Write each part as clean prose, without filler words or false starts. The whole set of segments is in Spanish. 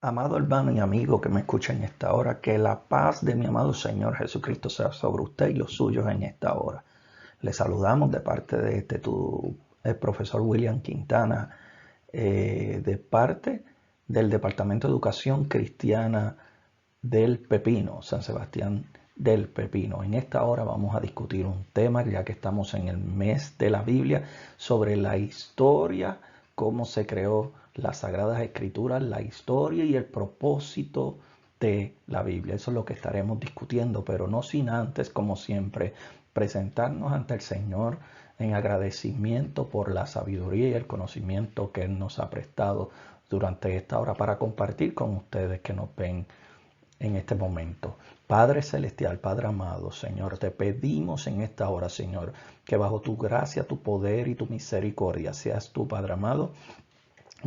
Amado hermano y amigo que me escucha en esta hora, que la paz de mi amado Señor Jesucristo sea sobre usted y los suyos en esta hora. Le saludamos de parte de el profesor William Quintana, de parte del Departamento de Educación Cristiana del Pepino, San Sebastián del Pepino. En esta hora vamos a discutir un tema, ya que estamos en el mes de la Biblia, sobre la historia, cómo se creó las Sagradas Escrituras, la historia y el propósito de la Biblia. Eso es lo que estaremos discutiendo, pero no sin antes, como siempre, presentarnos ante el Señor en agradecimiento por la sabiduría y el conocimiento que Él nos ha prestado durante esta hora para compartir con ustedes que nos ven en este momento. Padre celestial, Padre amado, Señor, te pedimos en esta hora, Señor, que bajo tu gracia, tu poder y tu misericordia seas tú, Padre amado,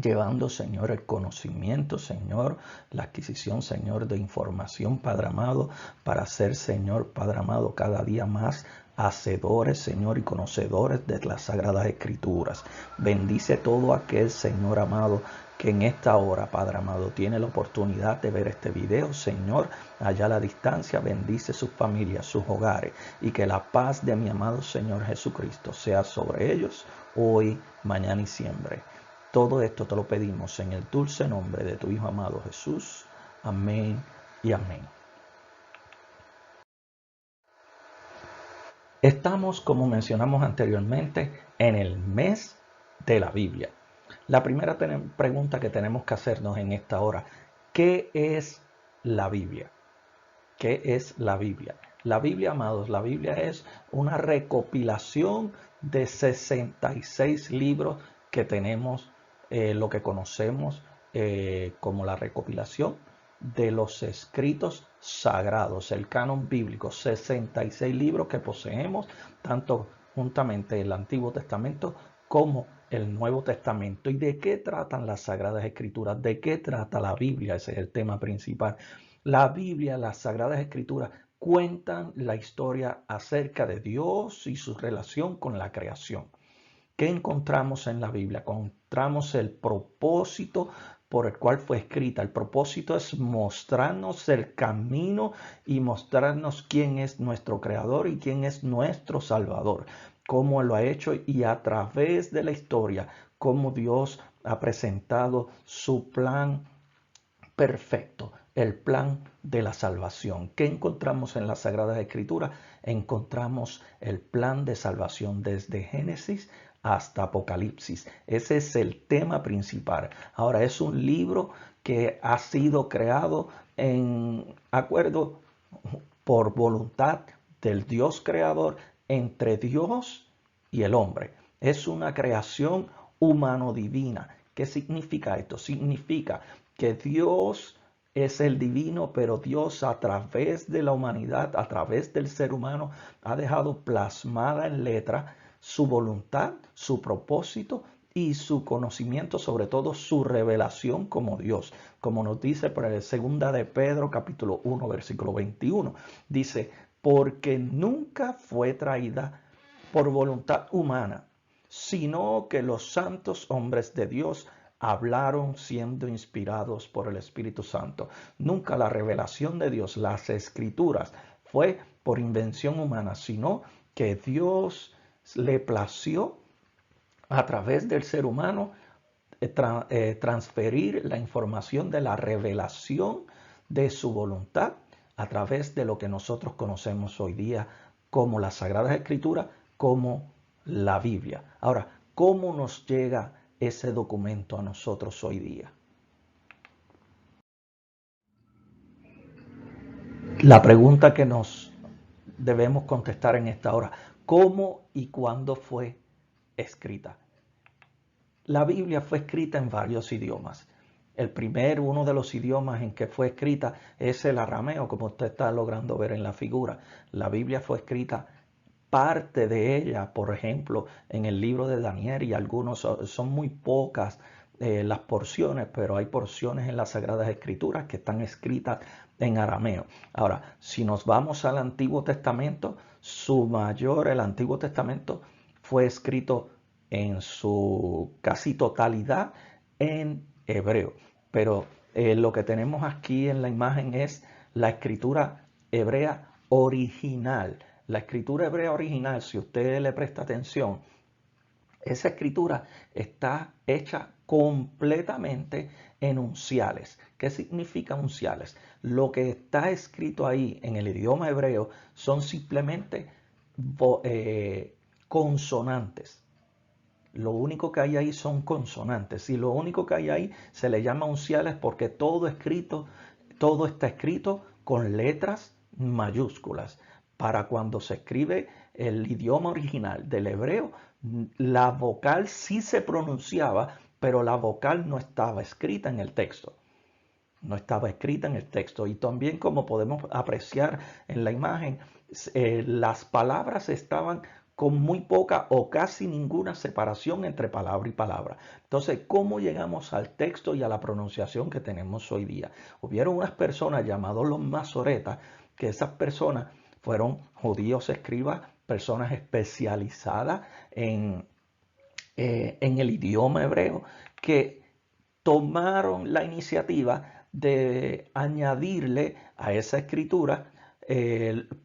llevando, Señor, el conocimiento, Señor, la adquisición, Señor, de información, Padre amado, para ser, Señor, Padre amado, cada día más hacedores, Señor, y conocedores de las Sagradas Escrituras. Bendice todo aquel, Señor amado, que en esta hora, Padre amado, tiene la oportunidad de ver este video, Señor, allá a la distancia, bendice sus familias, sus hogares, y que la paz de mi amado Señor Jesucristo sea sobre ellos, hoy, mañana y siempre. Todo esto te lo pedimos en el dulce nombre de tu Hijo amado Jesús. Amén y amén. Estamos, como mencionamos anteriormente, en el mes de la Biblia. La primera pregunta que tenemos que hacernos en esta hora, ¿qué es la Biblia? ¿Qué es la Biblia? La Biblia, amados, la Biblia es una recopilación de 66 libros que tenemos, lo que conocemos como la recopilación de los escritos sagrados, el canon bíblico, 66 libros que poseemos, tanto juntamente el Antiguo Testamento como el Nuevo Testamento. ¿Y de qué tratan las Sagradas Escrituras? ¿De qué trata la Biblia? Ese es el tema principal. La Biblia, las Sagradas Escrituras, cuentan la historia acerca de Dios y su relación con la creación. ¿Qué encontramos en la Biblia? Encontramos el propósito por el cual fue escrita. El propósito es mostrarnos el camino y mostrarnos quién es nuestro creador y quién es nuestro salvador, cómo lo ha hecho y a través de la historia, cómo Dios ha presentado su plan perfecto, el plan de la salvación. ¿Qué encontramos en las Sagradas Escrituras? Encontramos el plan de salvación desde Génesis hasta Apocalipsis. Ese es el tema principal. Ahora, es un libro que ha sido creado en acuerdo por voluntad del Dios creador entre Dios y el hombre. Es una creación humano-divina. ¿Qué significa esto? Significa que Dios es el divino, pero Dios a través de la humanidad, a través del ser humano, ha dejado plasmada en letra su voluntad, su propósito y su conocimiento, sobre todo su revelación como Dios. Como nos dice por el 2 de Pedro capítulo 1 versículo 21. Dice, porque nunca fue traída por voluntad humana, sino que los santos hombres de Dios hablaron siendo inspirados por el Espíritu Santo. Nunca la revelación de Dios, las escrituras, fue por invención humana, sino que Dios le plació a través del ser humano transferir la información de la revelación de su voluntad a través de lo que nosotros conocemos hoy día como las Sagradas Escrituras, como la Biblia. Ahora, ¿cómo nos llega ese documento a nosotros hoy día? La pregunta que nos debemos contestar en esta hora, ¿cómo y cuándo fue escrita? La Biblia fue escrita en varios idiomas. Uno de los idiomas en que fue escrita es el arameo, como usted está logrando ver en la figura. La Biblia fue escrita, parte de ella, por ejemplo, en el libro de Daniel, y algunos son muy pocas las porciones, pero hay porciones en las Sagradas Escrituras que están escritas en arameo. Ahora, si nos vamos al Antiguo Testamento, el Antiguo Testamento fue escrito en su casi totalidad en hebreo. Pero Lo que tenemos aquí en la imagen es la escritura hebrea original. La escritura hebrea original, si usted le presta atención, esa escritura está hecha completamente en unciales. ¿Qué significa unciales? Lo que está escrito ahí en el idioma hebreo son simplemente consonantes. Lo único que hay ahí son consonantes. Y lo único que hay ahí se le llama unciales porque todo está escrito con letras mayúsculas. Para cuando se escribe el idioma original del hebreo, la vocal sí se pronunciaba, pero la vocal no estaba escrita en el texto. No estaba escrita en el texto. Y también, como podemos apreciar en la imagen, las palabras estaban con muy poca o casi ninguna separación entre palabra y palabra. Entonces, ¿cómo llegamos al texto y a la pronunciación que tenemos hoy día? Hubieron unas personas llamados los masoretas, que esas personas fueron judíos escribas, personas especializadas en el idioma hebreo, que tomaron la iniciativa de añadirle a esa escritura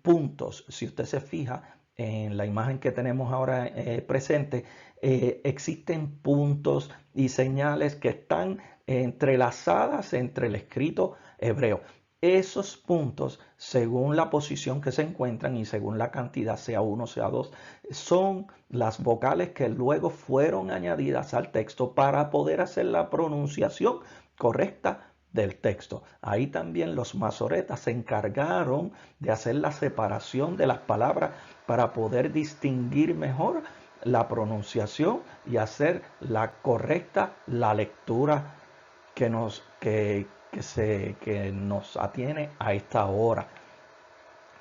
puntos. Si usted se fija en la imagen que tenemos ahora presente, existen puntos y señales que están entrelazadas entre el escrito hebreo. Esos puntos, según la posición que se encuentran y según la cantidad, sea uno, sea dos, son las vocales que luego fueron añadidas al texto para poder hacer la pronunciación correcta del texto. Ahí también los masoretas se encargaron de hacer la separación de las palabras para poder distinguir mejor la pronunciación y hacer la correcta la lectura que nos atiene a esta hora.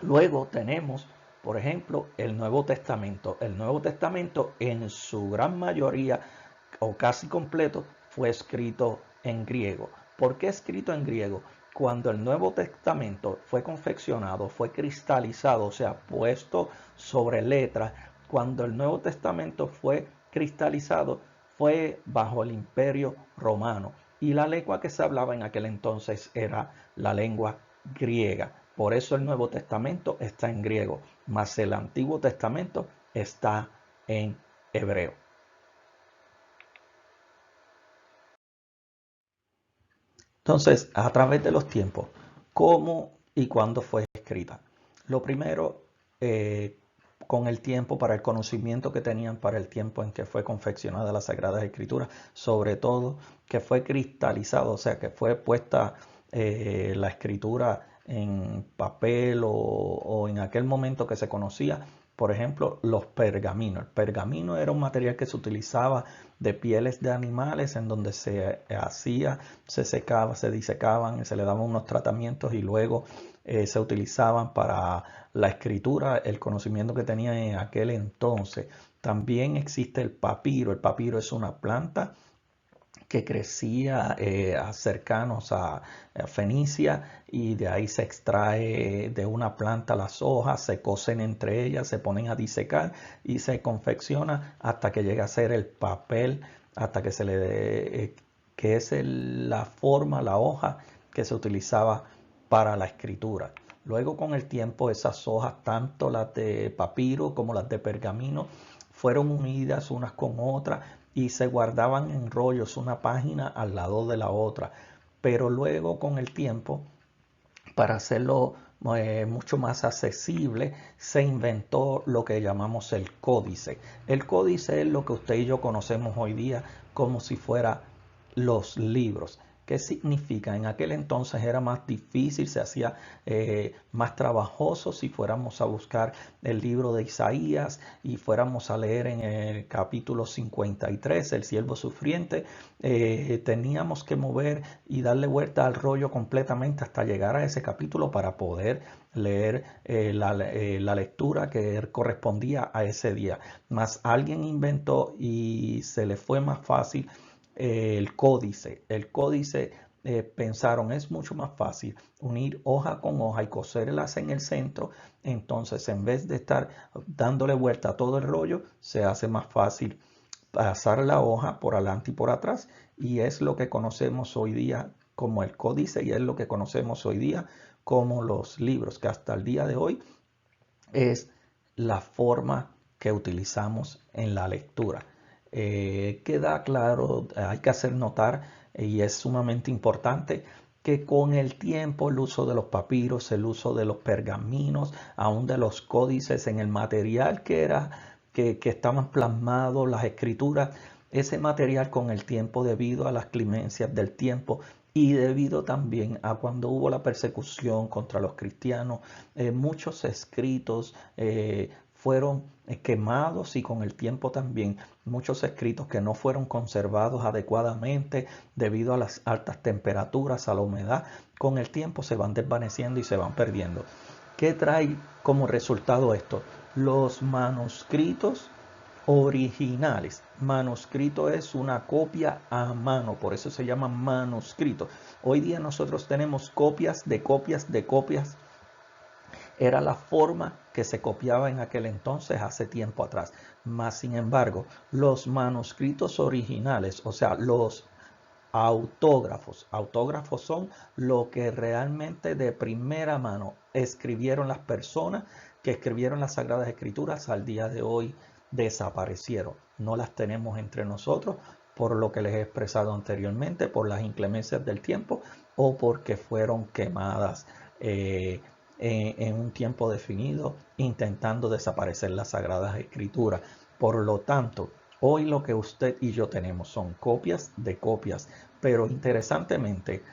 Luego tenemos, por ejemplo, el Nuevo Testamento. El Nuevo Testamento en su gran mayoría o casi completo fue escrito en griego. ¿Por qué escrito en griego? Cuando el Nuevo Testamento fue confeccionado, fue cristalizado, o sea, puesto sobre letras, cuando el Nuevo Testamento fue cristalizado, fue bajo el Imperio Romano. Y la lengua que se hablaba en aquel entonces era la lengua griega. Por eso el Nuevo Testamento está en griego, mas el Antiguo Testamento está en hebreo. Entonces, a través de los tiempos, ¿cómo y cuándo fue escrita? Lo primero, con el tiempo, para el conocimiento que tenían para el tiempo en que fue confeccionada la Sagrada Escritura, sobre todo que fue cristalizado, o sea, que fue puesta la escritura en papel o en aquel momento que se conocía, por ejemplo, los pergaminos. El pergamino era un material que se utilizaba de pieles de animales en donde se hacía, se secaba, se disecaban, se le daban unos tratamientos y luego se utilizaban para la escritura, el conocimiento que tenían en aquel entonces. También existe el papiro. El papiro es una planta que crecía cercanos a Fenicia y de ahí se extrae de una planta las hojas, se cocen entre ellas, se ponen a disecar y se confecciona hasta que llega a ser el papel, hasta que se le dé, que es la forma, la hoja que se utilizaba para la escritura. Luego con el tiempo esas hojas, tanto las de papiro como las de pergamino, fueron unidas unas con otras y se guardaban en rollos una página al lado de la otra. Pero luego con el tiempo, para hacerlo mucho más accesible, se inventó lo que llamamos el códice. El códice es lo que usted y yo conocemos hoy día como si fuera los libros. ¿Qué significa? En aquel entonces era más difícil, se hacía más trabajoso si fuéramos a buscar el libro de Isaías y fuéramos a leer en el capítulo 53, el siervo sufriente, teníamos que mover y darle vuelta al rollo completamente hasta llegar a ese capítulo para poder leer la lectura que correspondía a ese día. Mas alguien inventó y se le fue más fácil el códice. El códice pensaron es mucho más fácil unir hoja con hoja y coserlas en el centro. Entonces, en vez de estar dándole vuelta a todo el rollo, se hace más fácil pasar la hoja por adelante y por atrás. Y es lo que conocemos hoy día como el códice, y es lo que conocemos hoy día como los libros, que hasta el día de hoy es la forma que utilizamos en la lectura. Queda claro, hay que hacer notar, y es sumamente importante, que con el tiempo el uso de los papiros, el uso de los pergaminos, aún de los códices en el material que estaban plasmados, las escrituras, ese material con el tiempo, debido a las clemencias del tiempo y debido también a cuando hubo la persecución contra los cristianos, muchos escritos fueron quemados, y con el tiempo también muchos escritos que no fueron conservados adecuadamente debido a las altas temperaturas, a la humedad, con el tiempo se van desvaneciendo y se van perdiendo. ¿Qué trae como resultado esto? Los manuscritos originales. Manuscrito es una copia a mano, por eso se llama manuscrito. Hoy día nosotros tenemos copias de copias de copias. Era la forma que se copiaba en aquel entonces, hace tiempo atrás. Mas, sin embargo, los manuscritos originales, o sea, los autógrafos. Autógrafos son lo que realmente de primera mano escribieron las personas que escribieron las Sagradas Escrituras. Al día de hoy desaparecieron. No las tenemos entre nosotros por lo que les he expresado anteriormente, por las inclemencias del tiempo o porque fueron quemadas en un tiempo definido, intentando desaparecer las Sagradas Escrituras. Por lo tanto, hoy lo que usted y yo tenemos son copias de copias, pero interesantemente,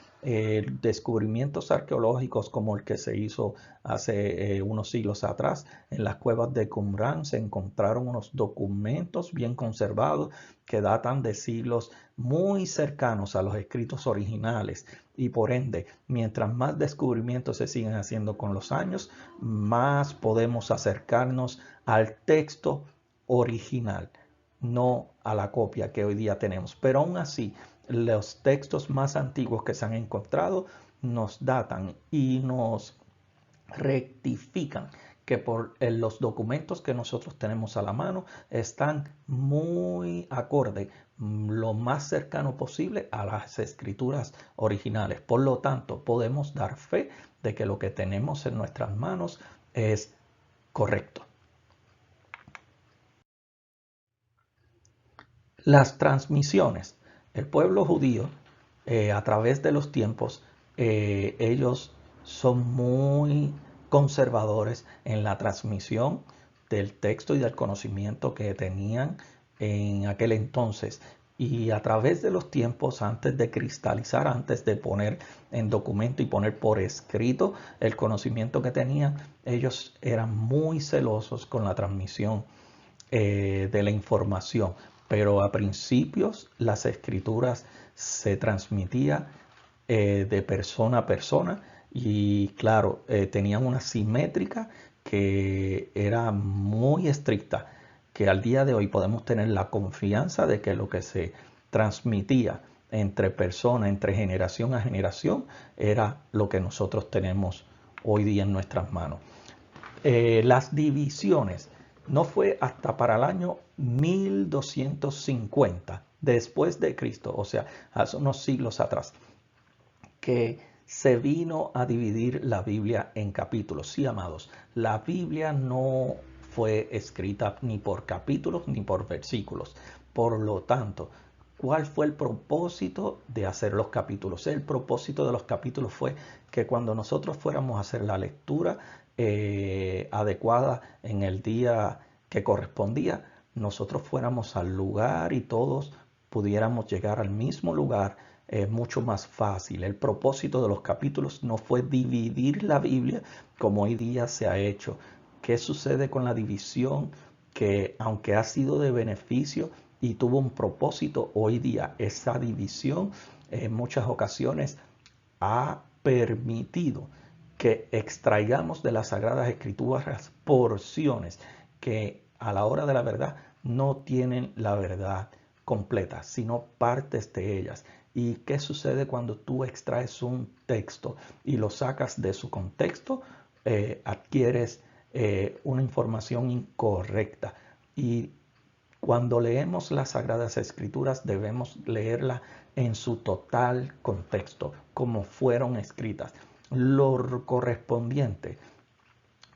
descubrimientos arqueológicos como el que se hizo hace unos siglos atrás en las cuevas de Qumrán, se encontraron unos documentos bien conservados que datan de siglos muy cercanos a los escritos originales, y por ende, mientras más descubrimientos se siguen haciendo con los años, más podemos acercarnos al texto original, no a la copia que hoy día tenemos. Pero aún así, los textos más antiguos que se han encontrado nos datan y nos rectifican que por los documentos que nosotros tenemos a la mano están muy acorde, lo más cercano posible a las escrituras originales. Por lo tanto, podemos dar fe de que lo que tenemos en nuestras manos es correcto. Las transmisiones. El pueblo judío, a través de los tiempos, ellos son muy conservadores en la transmisión del texto y del conocimiento que tenían en aquel entonces. Y a través de los tiempos, antes de cristalizar, antes de poner en documento y poner por escrito el conocimiento que tenían, ellos eran muy celosos con la transmisión de la información. Pero a principios las escrituras se transmitía de persona a persona, y claro, tenían una simétrica que era muy estricta, que al día de hoy podemos tener la confianza de que lo que se transmitía entre personas, entre generación a generación, era lo que nosotros tenemos hoy día en nuestras manos. Las divisiones. No fue hasta para el año 1250 después de Cristo, o sea, hace unos siglos atrás, que se vino a dividir la Biblia en capítulos. Sí, amados, la Biblia no fue escrita ni por capítulos ni por versículos. Por lo tanto, ¿cuál fue el propósito de hacer los capítulos? El propósito de los capítulos fue que cuando nosotros fuéramos a hacer la lectura adecuada en el día que correspondía, nosotros fuéramos al lugar y todos pudiéramos llegar al mismo lugar mucho más fácil. El propósito de los capítulos no fue dividir la Biblia como hoy día se ha hecho. ¿Qué sucede con la división? Que aunque ha sido de beneficio y tuvo un propósito, hoy día esa división en muchas ocasiones ha permitido que extraigamos de las Sagradas Escrituras porciones que a la hora de la verdad no tienen la verdad completa, sino partes de ellas. ¿Y qué sucede cuando tú extraes un texto y lo sacas de su contexto? Adquieres una información incorrecta. Y cuando leemos las Sagradas Escrituras debemos leerla en su total contexto, como fueron escritas. Lo correspondiente,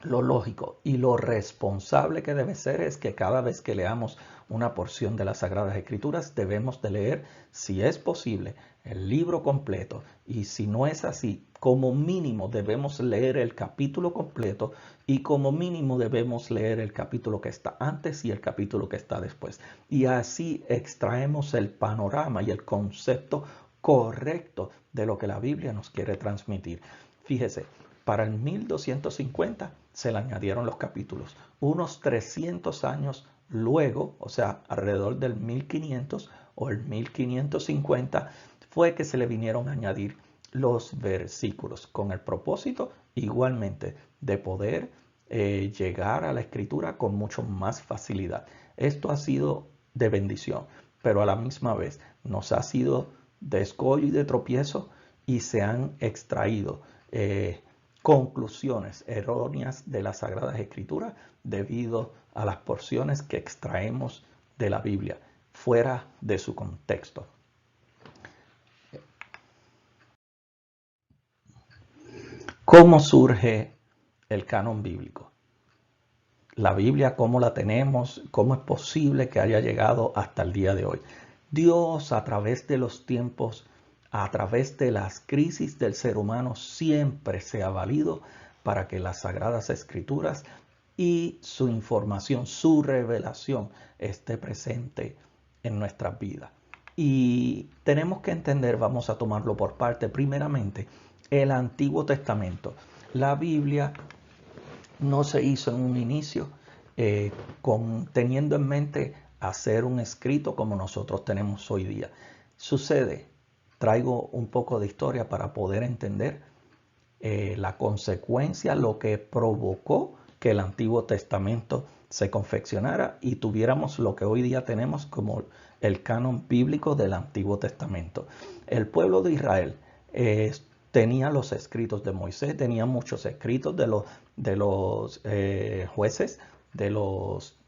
lo lógico y lo responsable que debe ser es que cada vez que leamos una porción de las Sagradas Escrituras debemos de leer, si es posible, el libro completo, y si no es así, como mínimo debemos leer el capítulo completo y como mínimo debemos leer el capítulo que está antes y el capítulo que está después. Y así extraemos el panorama y el concepto correcto de lo que la Biblia nos quiere transmitir. Fíjese, para el 1250 se le añadieron los capítulos. Unos 300 años luego, o sea, alrededor del 1500 o el 1550, fue que se le vinieron a añadir los versículos con el propósito igualmente de poder llegar a la escritura con mucho más facilidad. Esto ha sido de bendición, pero a la misma vez nos ha sido de escollo y de tropiezo y se han extraído conclusiones erróneas de las Sagradas Escrituras debido a las porciones que extraemos de la Biblia fuera de su contexto. ¿Cómo surge el canon bíblico? La Biblia, ¿cómo la tenemos? ¿Cómo es posible que haya llegado hasta el día de hoy? Dios, a través de los tiempos, a través de las crisis del ser humano, siempre se ha valido para que las Sagradas Escrituras y su información, su revelación, esté presente en nuestras vidas. Y tenemos que entender, vamos a tomarlo por parte, primeramente, el Antiguo Testamento. La Biblia no se hizo en un inicio teniendo en mente hacer un escrito como nosotros tenemos hoy día. Sucede, traigo un poco de historia para poder entender la consecuencia, lo que provocó que el Antiguo Testamento se confeccionara y tuviéramos lo que hoy día tenemos como el canon bíblico del Antiguo Testamento. El pueblo de Israel tenía los escritos de Moisés, tenía muchos escritos de los jueces, de los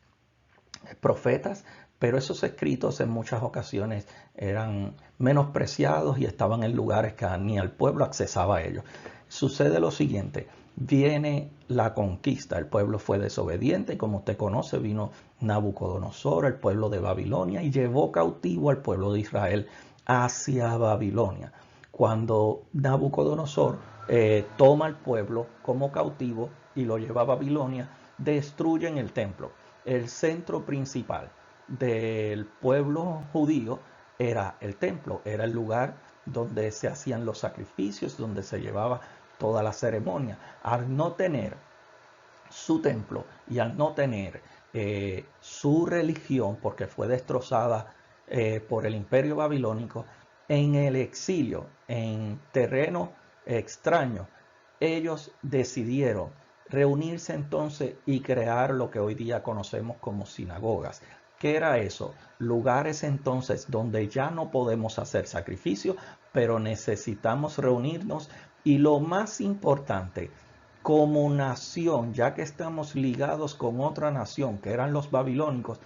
profetas, pero esos escritos en muchas ocasiones eran menospreciados y estaban en lugares que ni el pueblo accesaba a ellos. Sucede lo siguiente, viene la conquista, el pueblo fue desobediente y como usted conoce vino Nabucodonosor, el pueblo de Babilonia, y llevó cautivo al pueblo de Israel hacia Babilonia. Cuando Nabucodonosor toma al pueblo como cautivo y lo lleva a Babilonia, destruyen el templo. El centro principal del pueblo judío era el templo, era el lugar donde se hacían los sacrificios, donde se llevaba toda la ceremonia. Al no tener su templo y al no tener su religión, porque fue destrozada por el imperio babilónico, en el exilio, en terreno extraño, ellos decidieron reunirse entonces y crear lo que hoy día conocemos como sinagogas. ¿Qué era eso? Lugares entonces donde ya no podemos hacer sacrificio, pero necesitamos reunirnos y lo más importante, como nación, ya que estamos ligados con otra nación, que eran los babilónicos,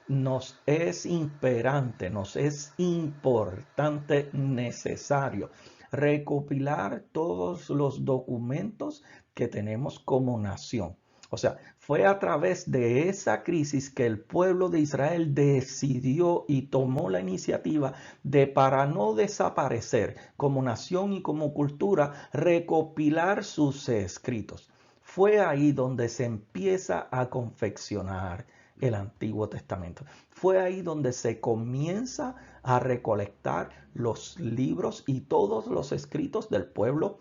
nos es imperante, nos es importante, necesario recopilar todos los documentos que tenemos como nación. O sea, fue a través de esa crisis que el pueblo de Israel decidió y tomó la iniciativa de, para no desaparecer como nación y como cultura, recopilar sus escritos. Fue ahí donde se empieza a confeccionar el Antiguo Testamento. Fue ahí donde se comienza a recolectar los libros y todos los escritos del pueblo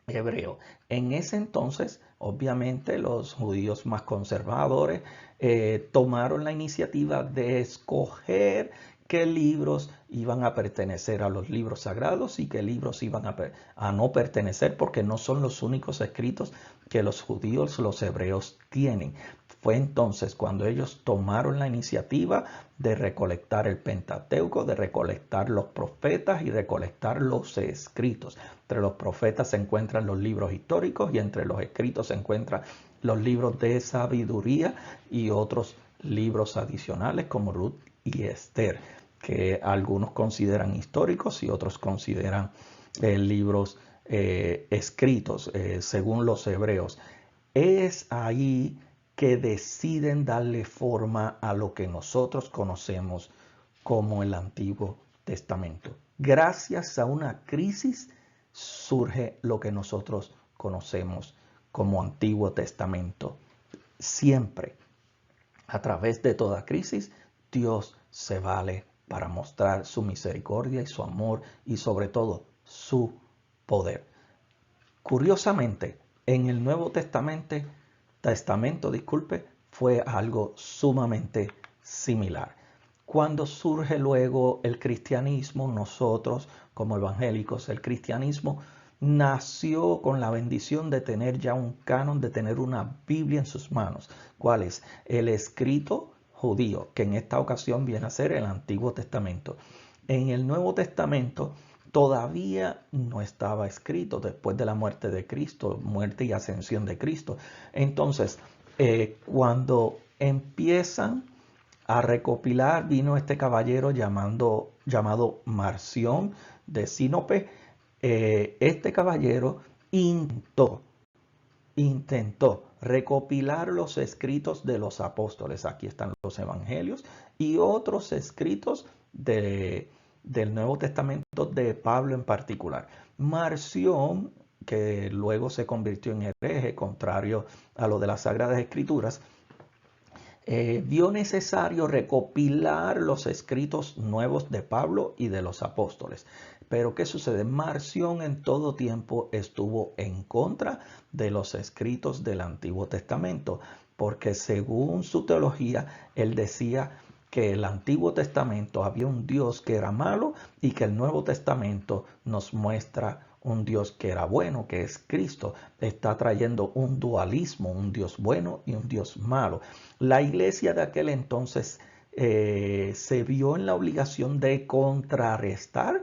hebreo. En ese entonces, obviamente, los judíos más conservadores tomaron la iniciativa de escoger qué libros iban a pertenecer a los libros sagrados y qué libros iban a no pertenecer, porque no son los únicos escritos que los judíos, los hebreos tienen. Fue entonces cuando ellos tomaron la iniciativa de recolectar el Pentateuco, de recolectar los profetas y recolectar los escritos. Entre los profetas se encuentran los libros históricos y entre los escritos se encuentran los libros de sabiduría y otros libros adicionales como Ruth y Esther, que algunos consideran históricos y otros consideran libros escritos según los hebreos. Es ahí que deciden darle forma a lo que nosotros conocemos como el Antiguo Testamento. Gracias a una crisis surge lo que nosotros conocemos como Antiguo Testamento. Siempre, a través de toda crisis, Dios se vale para mostrar su misericordia y su amor y sobre todo su poder. Curiosamente, en el Nuevo Testamento, fue algo sumamente similar. Cuando surge luego el cristianismo, nosotros como evangélicos, el cristianismo nació con la bendición de tener ya un canon, de tener una Biblia en sus manos. ¿Cuál es? El escrito judío, que en esta ocasión viene a ser el Antiguo Testamento. En el Nuevo Testamento todavía no estaba escrito después de la muerte de Cristo, muerte y ascensión de Cristo. Entonces, cuando empiezan a recopilar, vino este caballero llamado Marción de Sinope. Este caballero intentó recopilar los escritos de los apóstoles. Aquí están los evangelios y otros escritos del Nuevo Testamento de Pablo en particular. Marción, que luego se convirtió en hereje, contrario a lo de las Sagradas Escrituras, vio necesario recopilar los escritos nuevos de Pablo y de los apóstoles. Pero ¿qué sucede? Marción en todo tiempo estuvo en contra de los escritos del Antiguo Testamento, porque según su teología, él decía que el Antiguo Testamento había un Dios que era malo y que el Nuevo Testamento nos muestra un Dios que era bueno, que es Cristo. Está trayendo un dualismo, un Dios bueno y un Dios malo. La iglesia de aquel entonces se vio en la obligación de contrarrestar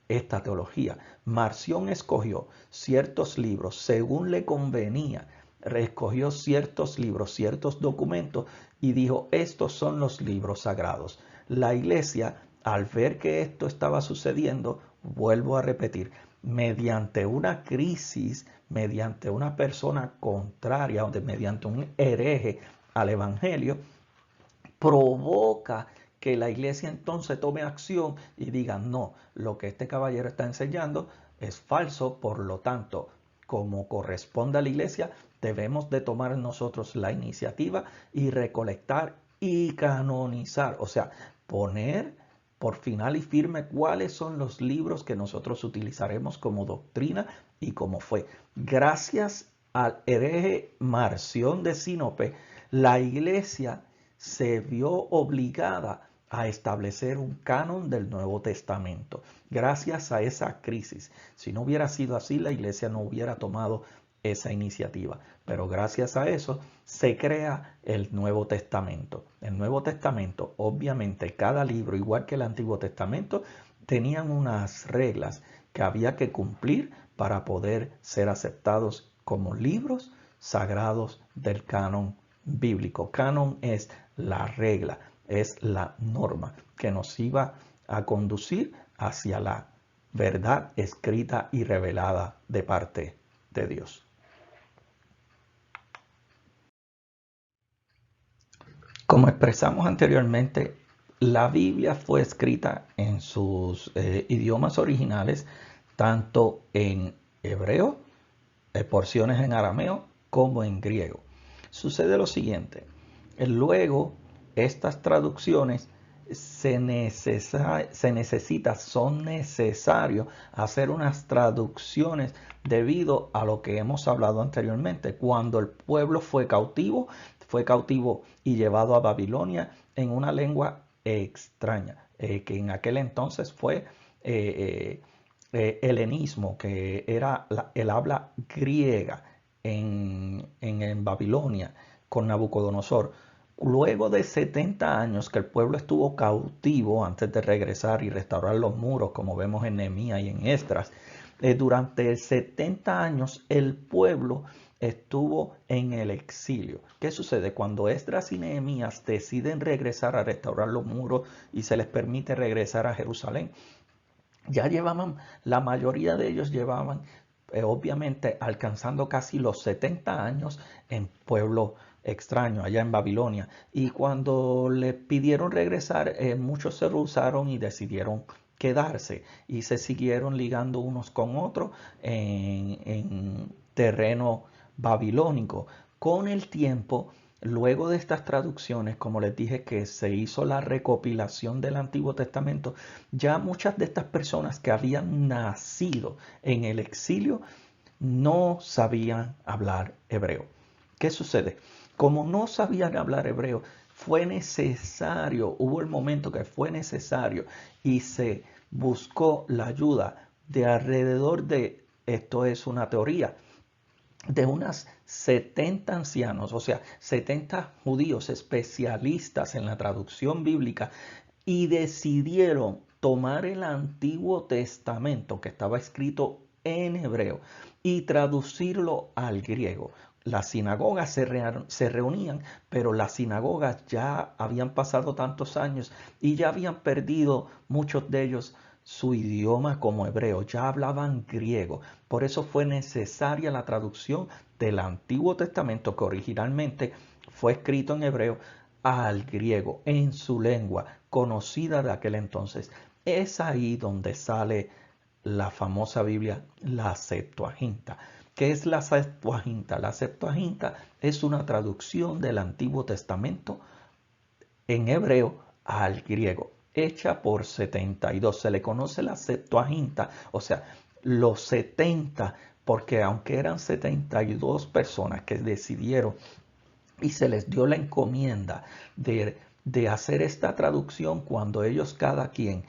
esta teología. Marción escogió ciertos libros según le convenía, escogió ciertos libros, ciertos documentos y dijo, estos son los libros sagrados. La iglesia, al ver que esto estaba sucediendo, vuelvo a repetir, mediante una crisis, mediante una persona contraria, mediante un hereje al evangelio, provoca que la iglesia entonces tome acción y diga, no, lo que este caballero está enseñando es falso, por lo tanto, como corresponde a la iglesia, debemos de tomar nosotros la iniciativa y recolectar y canonizar, o sea, poner por final y firme cuáles son los libros que nosotros utilizaremos como doctrina y como fue. Gracias al hereje Marción de Sinope, la iglesia se vio obligada a establecer un canon del Nuevo Testamento. Gracias a esa crisis. Si no hubiera sido así, la iglesia no hubiera tomado esa iniciativa. Pero gracias a eso se crea el Nuevo Testamento. El Nuevo Testamento, obviamente, cada libro, igual que el Antiguo Testamento, tenían unas reglas que había que cumplir para poder ser aceptados como libros sagrados del canon bíblico. Canon es la regla, es la norma que nos iba a conducir hacia la verdad escrita y revelada de parte de Dios. Como expresamos anteriormente, la Biblia fue escrita en sus idiomas originales, tanto en hebreo, porciones en arameo, como en griego. Sucede lo siguiente, luego estas traducciones son necesarios hacer unas traducciones debido a lo que hemos hablado anteriormente. Cuando el pueblo fue cautivo y llevado a Babilonia en una lengua extraña, que en aquel entonces fue helenismo, que era el habla griega en Babilonia con Nabucodonosor. Luego de 70 años que el pueblo estuvo cautivo antes de regresar y restaurar los muros, como vemos en Nehemías y en Esdras, durante 70 años el pueblo estuvo en el exilio. ¿Qué sucede? Cuando Esdras y Nehemías deciden regresar a restaurar los muros y se les permite regresar a Jerusalén, ya llevaban, la mayoría de ellos llevaban, obviamente, alcanzando casi los 70 años en pueblo extraño, allá en Babilonia. Y cuando le pidieron regresar, muchos se rehusaron y decidieron quedarse y se siguieron ligando unos con otros en terreno babilónico. Con el tiempo, luego de estas traducciones, como les dije que se hizo la recopilación del Antiguo Testamento, ya muchas de estas personas que habían nacido en el exilio no sabían hablar hebreo. ¿Qué sucede? Como no sabían hablar hebreo, fue necesario, hubo el momento que fue necesario y se buscó la ayuda de alrededor de, esto es una teoría, de unas 70 ancianos, o sea, 70 judíos especialistas en la traducción bíblica, y decidieron tomar el Antiguo Testamento que estaba escrito en hebreo y traducirlo al griego. Las sinagogas se reunían, pero las sinagogas ya habían pasado tantos años y ya habían perdido muchos de ellos su idioma como hebreo, ya hablaban griego. Por eso fue necesaria la traducción del Antiguo Testamento, que originalmente fue escrito en hebreo, al griego, en su lengua conocida de aquel entonces. Es ahí donde sale la famosa Biblia, la Septuaginta. ¿Qué es la Septuaginta? La Septuaginta es una traducción del Antiguo Testamento en hebreo al griego, hecha por 72. Se le conoce la Septuaginta, o sea, los 70, porque aunque eran 72 personas que decidieron y se les dio la encomienda de hacer esta traducción, cuando ellos cada quien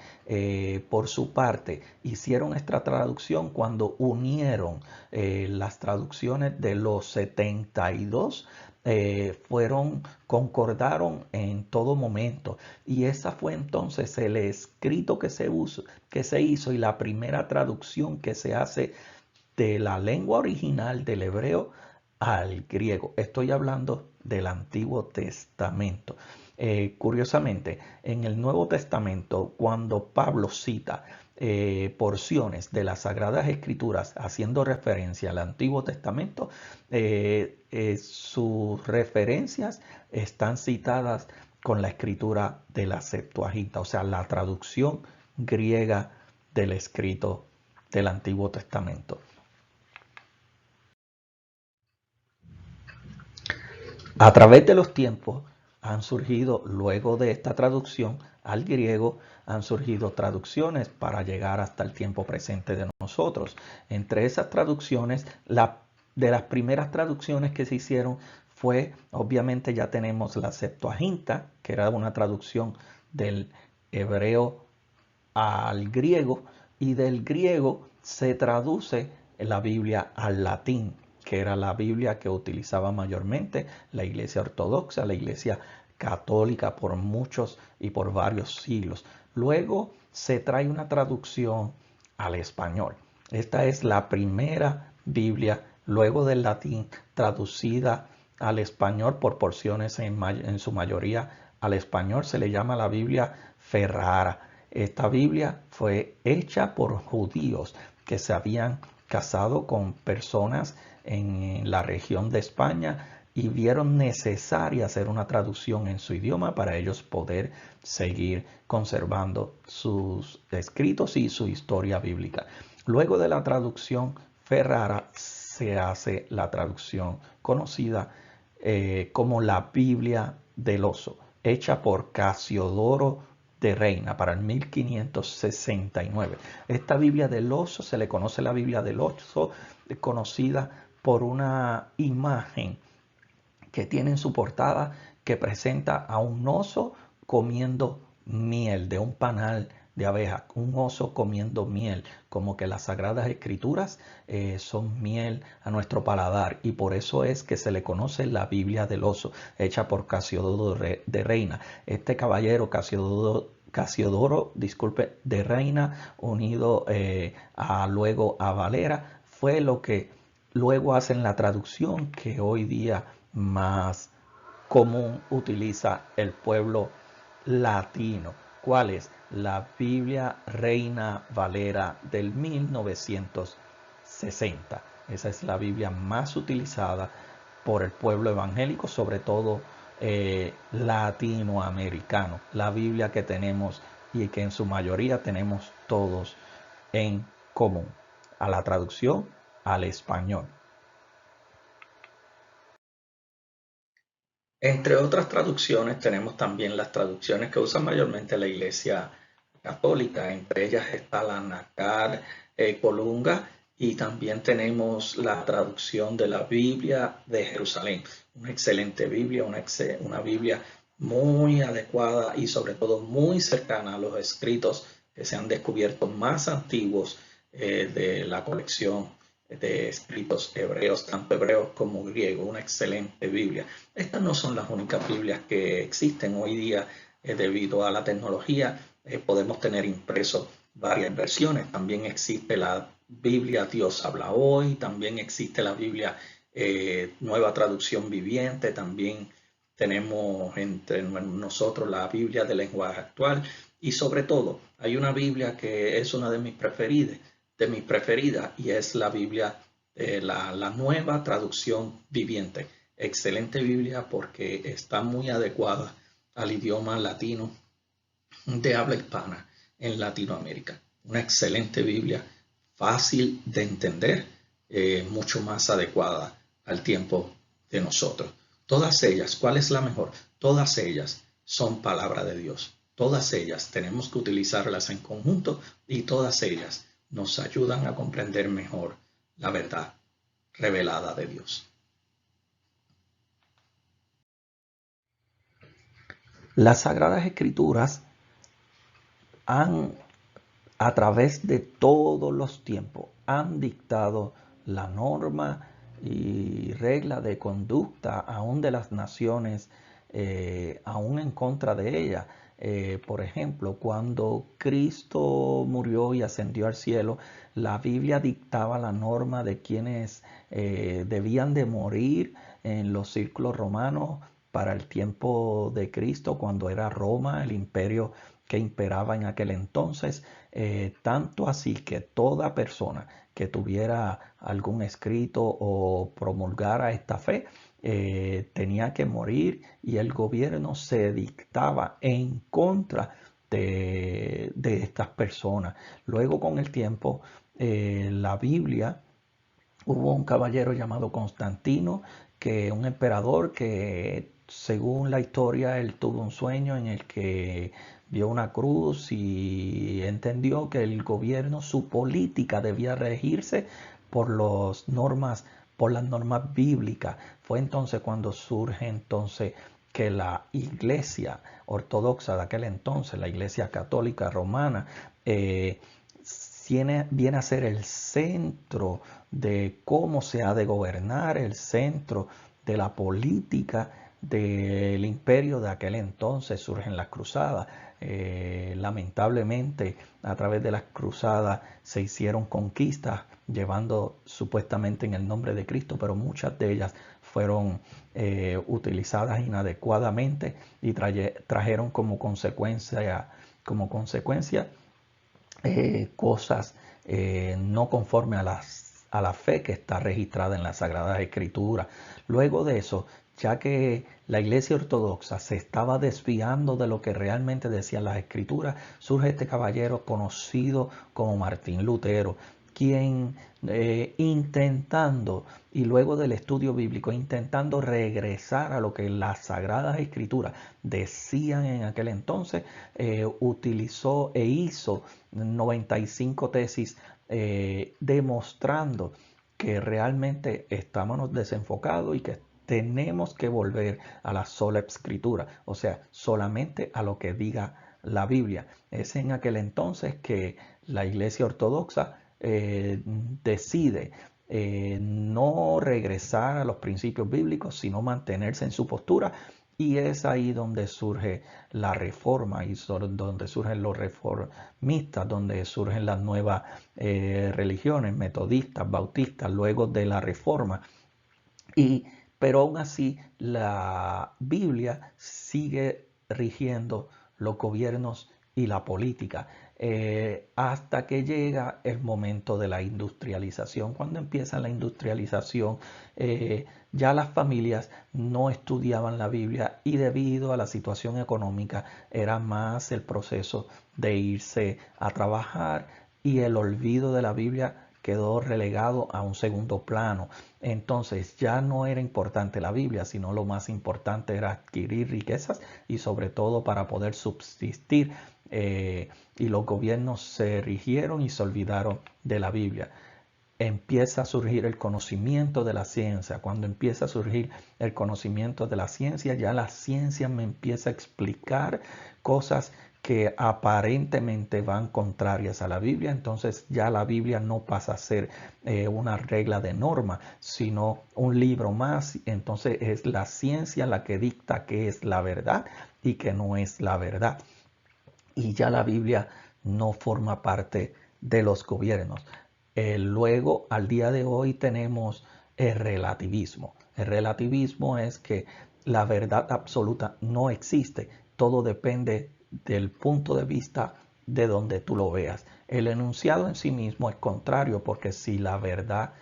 por su parte hicieron esta traducción, cuando unieron las traducciones de los 72, concordaron en todo momento, y esa fue entonces el escrito que se hizo y la primera traducción que se hace de la lengua original del hebreo al griego. Estoy hablando del Antiguo Testamento. Curiosamente, en el Nuevo Testamento, cuando Pablo cita porciones de las Sagradas Escrituras haciendo referencia al Antiguo Testamento, sus referencias están citadas con la escritura de la Septuaginta, o sea, la traducción griega del escrito del Antiguo Testamento. A través de los tiempos han surgido, luego de esta traducción al griego, han surgido traducciones para llegar hasta el tiempo presente de nosotros. Entre esas traducciones, de las primeras traducciones que se hicieron fue, obviamente ya tenemos la Septuaginta, que era una traducción del hebreo al griego, y del griego se traduce la Biblia al latín, que era la Biblia que utilizaba mayormente la Iglesia Ortodoxa, la Iglesia Católica por muchos y por varios siglos. Luego se trae una traducción al español. Esta es la primera Biblia, luego del latín, traducida al español por porciones en su mayoría al español. Se le llama la Biblia Ferrara. Esta Biblia fue hecha por judíos que se habían casado con personas en la región de España y vieron necesaria hacer una traducción en su idioma para ellos poder seguir conservando sus escritos y su historia bíblica. Luego de la traducción Ferrara se hace la traducción conocida como la Biblia del Oso, hecha por Casiodoro de Reina para el 1569. Esta Biblia del Oso se le conoce la Biblia del Oso, conocida por una imagen que tiene en su portada que presenta a un oso comiendo miel de un panal de abejas, un oso comiendo miel, como que las Sagradas Escrituras son miel a nuestro paladar, y por eso es que se le conoce la Biblia del Oso, hecha por Casiodoro de Reina. Este caballero, Casiodoro, disculpe, de Reina, unido luego a Valera, fue lo que luego hacen la traducción que hoy día más común utiliza el pueblo latino. ¿Cuál es? La Biblia Reina Valera del 1960. Esa es la Biblia más utilizada por el pueblo evangélico, sobre todo latinoamericano. La Biblia que tenemos y que en su mayoría tenemos todos en común. A la traducción al español. Entre otras traducciones tenemos también las traducciones que usa mayormente la Iglesia Católica. Entre ellas está la Nacar Colunga, y también tenemos la traducción de la Biblia de Jerusalén. Una excelente Biblia, una Biblia muy adecuada y sobre todo muy cercana a los escritos que se han descubierto más antiguos de la colección de escritos hebreos, tanto hebreos como griegos. Una excelente Biblia. Estas no son las únicas Biblias que existen hoy día debido a la tecnología. Podemos tener impreso varias versiones. También existe la Biblia Dios habla hoy, también existe la Biblia Nueva Traducción Viviente, también tenemos entre nosotros la Biblia de lenguaje actual, y sobre todo hay una Biblia que es una de mis preferidas, y es la Biblia, la Nueva Traducción Viviente. Excelente Biblia porque está muy adecuada al idioma latino de habla hispana en Latinoamérica. Una excelente Biblia, fácil de entender, mucho más adecuada al tiempo de nosotros. Todas ellas, ¿cuál es la mejor? Todas ellas son palabra de Dios. Todas ellas tenemos que utilizarlas en conjunto, y todas ellas nos ayudan a comprender mejor la verdad revelada de Dios. Las Sagradas Escrituras han, a través de todos los tiempos, han dictado la norma y regla de conducta aún de las naciones, aún en contra de ella. Por ejemplo, cuando Cristo murió y ascendió al cielo, la Biblia dictaba la norma de quienes debían de morir en los círculos romanos para el tiempo de Cristo, cuando era Roma el imperio que imperaba en aquel entonces, tanto así que toda persona que tuviera algún escrito o promulgara esta fe tenía que morir, y el gobierno se dictaba en contra de estas personas. Luego, con el tiempo, la Biblia, hubo un caballero llamado Constantino, que un emperador que, según la historia, él tuvo un sueño en el que vio una cruz y entendió que el gobierno, su política debía regirse por por las normas bíblicas. Fue entonces cuando surge que la Iglesia ortodoxa de aquel entonces, la Iglesia católica romana, viene a ser el centro de cómo se ha de gobernar, el centro de la política del imperio de aquel entonces. Surgen las cruzadas. Lamentablemente, a través de las cruzadas se hicieron conquistas llevando supuestamente en el nombre de Cristo, pero muchas de ellas fueron utilizadas inadecuadamente y trajeron como consecuencia cosas no conforme a la fe que está registrada en las Sagradas Escrituras. Luego de eso, ya que la Iglesia Ortodoxa se estaba desviando de lo que realmente decían las Escrituras, surge este caballero conocido como Martín Lutero, quien intentando, y luego del estudio bíblico, intentando regresar a lo que las Sagradas Escrituras decían en aquel entonces, utilizó e hizo 95 tesis demostrando que realmente estamos desenfocados y que tenemos que volver a la sola escritura, o sea, solamente a lo que diga la Biblia. Es en aquel entonces que la Iglesia Ortodoxa decide no regresar a los principios bíblicos, sino mantenerse en su postura Y es ahí donde surge la reforma y donde surgen los reformistas, donde surgen las nuevas religiones, metodistas, bautistas, luego de la reforma. Pero aún así la Biblia sigue rigiendo los gobiernos y la política hasta que llega el momento de la industrialización. Cuando empieza la industrialización, ya las familias no estudiaban la Biblia y debido a la situación económica era más el proceso de irse a trabajar y el olvido de la Biblia quedó relegado a un segundo plano. Entonces ya no era importante la Biblia, sino lo más importante era adquirir riquezas y sobre todo para poder subsistir. Y los gobiernos se rigieron y se olvidaron de la Biblia. Empieza a surgir el conocimiento de la ciencia. Cuando empieza a surgir el conocimiento de la ciencia, ya la ciencia me empieza a explicar cosas que aparentemente van contrarias a la Biblia. Entonces ya la Biblia no pasa a ser una regla de norma, sino un libro más. Entonces es la ciencia la que dicta qué es la verdad y qué no es la verdad. Y ya la Biblia no forma parte de los gobiernos. Luego, al día de hoy tenemos el relativismo. El relativismo es que la verdad absoluta no existe. Todo depende del punto de vista de donde tú lo veas. El enunciado en sí mismo es contrario, porque si la verdad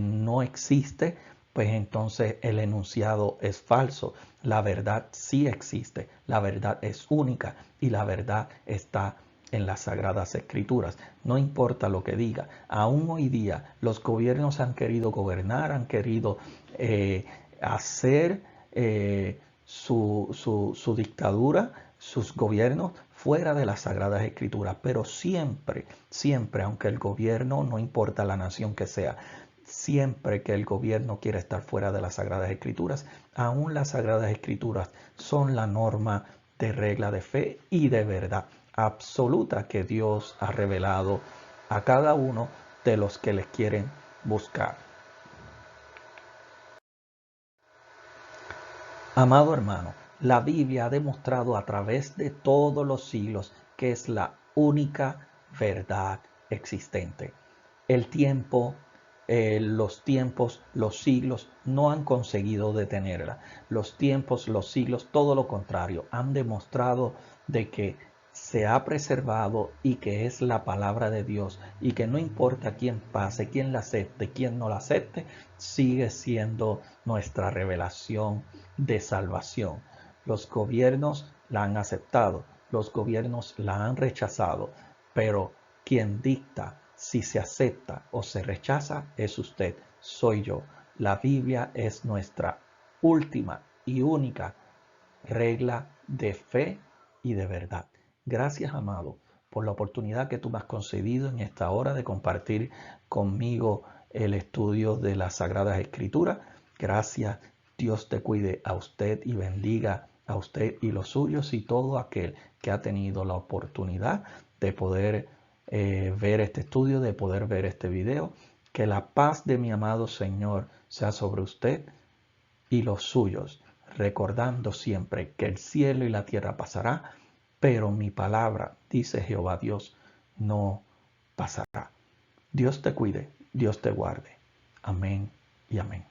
no existe, pues entonces el enunciado es falso. La verdad sí existe, la verdad es única y la verdad está en las Sagradas Escrituras. No importa lo que diga, aún hoy día los gobiernos han querido gobernar, han querido hacer su dictadura, sus gobiernos fuera de las Sagradas Escrituras, pero siempre, siempre, aunque el gobierno, no importa la nación que sea, siempre que el gobierno quiere estar fuera de las Sagradas Escrituras, aún las Sagradas Escrituras son la norma de regla de fe y de verdad absoluta que Dios ha revelado a cada uno de los que les quieren buscar. Amado hermano, la Biblia ha demostrado a través de todos los siglos que es la única verdad existente. El tiempo, los tiempos, los siglos no han conseguido detenerla. Los tiempos, los siglos, todo lo contrario, han demostrado de que se ha preservado y que es la palabra de Dios y que no importa quién pase, quién la acepte, quién no la acepte, sigue siendo nuestra revelación de salvación. Los gobiernos la han aceptado, los gobiernos la han rechazado, pero quien dicta si se acepta o se rechaza es usted, soy yo. La Biblia es nuestra última y única regla de fe y de verdad. Gracias, amado, por la oportunidad que tú me has concedido en esta hora de compartir conmigo el estudio de las Sagradas Escrituras. Gracias. Dios te cuide a usted y bendiga a usted y los suyos y todo aquel que ha tenido la oportunidad de poder ver este estudio, de poder ver este video. Que la paz de mi amado Señor sea sobre usted y los suyos, recordando siempre que el cielo y la tierra pasará, pero mi palabra, dice Jehová Dios, no pasará. Dios te cuide, Dios te guarde. Amén y amén.